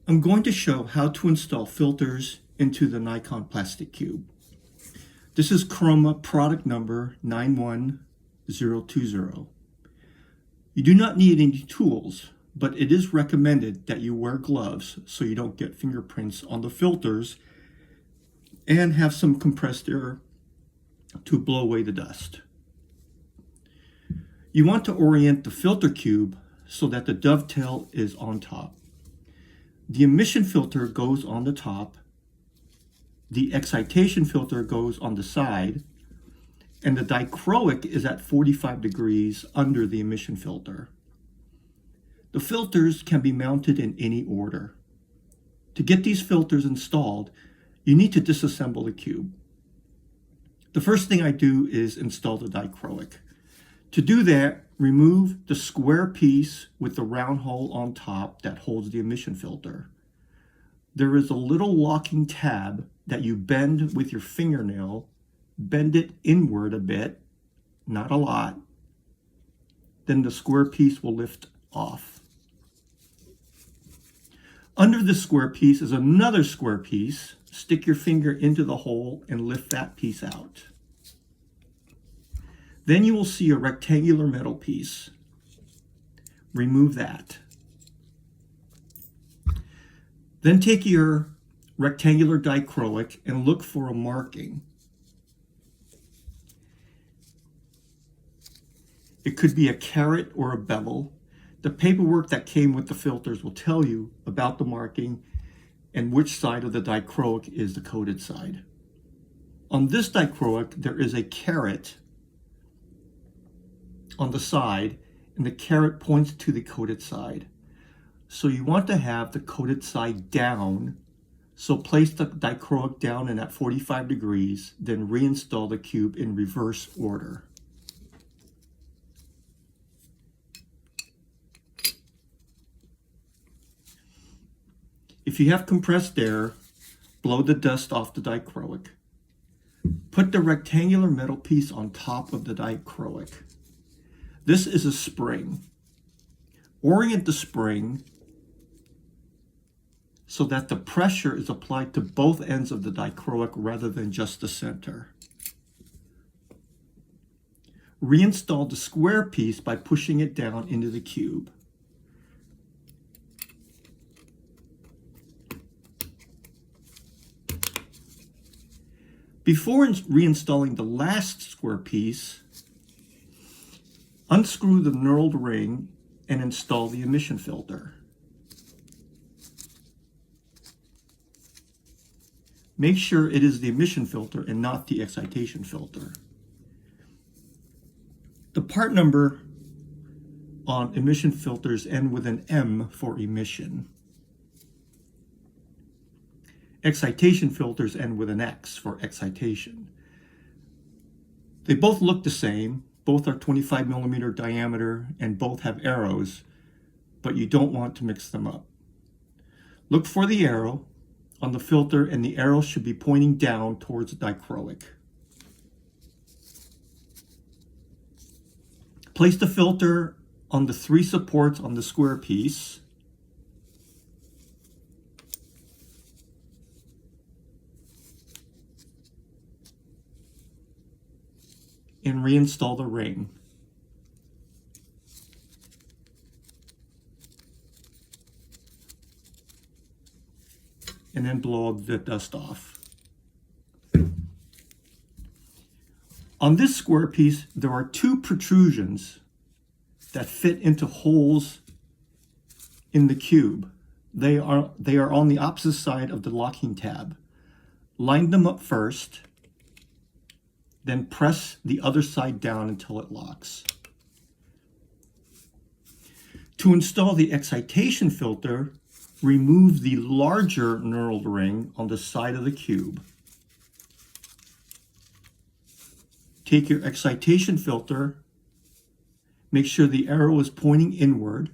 I'm going to show how to install filters into the Nikon plastic cube. This is Chroma product number 91020. You do not need any tools, but it is recommended that you wear gloves so you don't get fingerprints on the filters and have some compressed air to blow away the dust. You want to orient the filter cube so that the dovetail is on top. The emission filter goes on the top, the excitation filter goes on the side, and the dichroic is at 45 degrees under the emission filter. The filters can be mounted in any order. To get these filters installed, you need to disassemble the cube. The first thing I do is install the dichroic. To do that, remove the square piece with the round hole on top that holds the emission filter. There is a little locking tab that you bend with your fingernail. Bend it inward a bit, not a lot. Then the square piece will lift off. Under the square piece is another square piece. Stick your finger into the hole and lift that piece out. Then you will see a rectangular metal piece. Remove that. Then take your rectangular dichroic and look for a marking. It could be a caret or a bevel. The paperwork that came with the filters will tell you about the marking and which side of the dichroic is the coated side. On this dichroic, there is a caret on the side, and the caret points to the coated side. So you want to have the coated side down. So place the dichroic down and at 45 degrees, then reinstall the cube in reverse order. If you have compressed air, blow the dust off the dichroic. Put the rectangular metal piece on top of the dichroic. This is a spring. Orient the spring so that the pressure is applied to both ends of the dichroic rather than just the center. Reinstall the square piece by pushing it down into the cube. Before reinstalling the last square piece, unscrew the knurled ring and install the emission filter. Make sure it is the emission filter and not the excitation filter. The part number on emission filters end with an M for emission. Excitation filters end with an X for excitation. They both look the same. Both are 25 millimeter diameter and both have arrows, but you don't want to mix them up. Look for the arrow on the filter, and the arrow should be pointing down towards the dichroic. Place the filter on the 3 supports on the square piece. And reinstall the ring. And then blow the dust off. On this square piece, there are 2 protrusions that fit into holes in the cube. They are on the opposite side of the locking tab. Line them up first, then press the other side down until it locks. To install the excitation filter, remove the larger knurled ring on the side of the cube. Take your excitation filter, make sure the arrow is pointing inward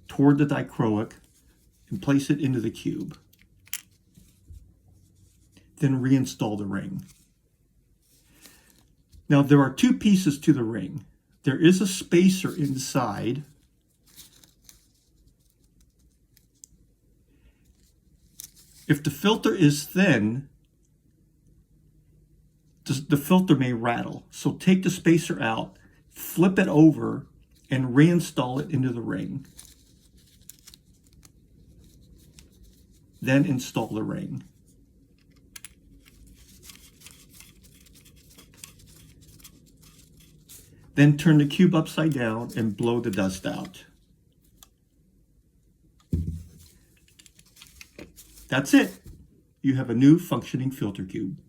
toward the dichroic, and place it into the cube. Then reinstall the ring. Now there are 2 pieces to the ring. There is a spacer inside If the filter is thin, the filter may rattle. So take the spacer out, flip it over, and reinstall it into the ring. Then install the ring. Then turn the cube upside down and blow the dust out. That's it. You have a new functioning filter cube.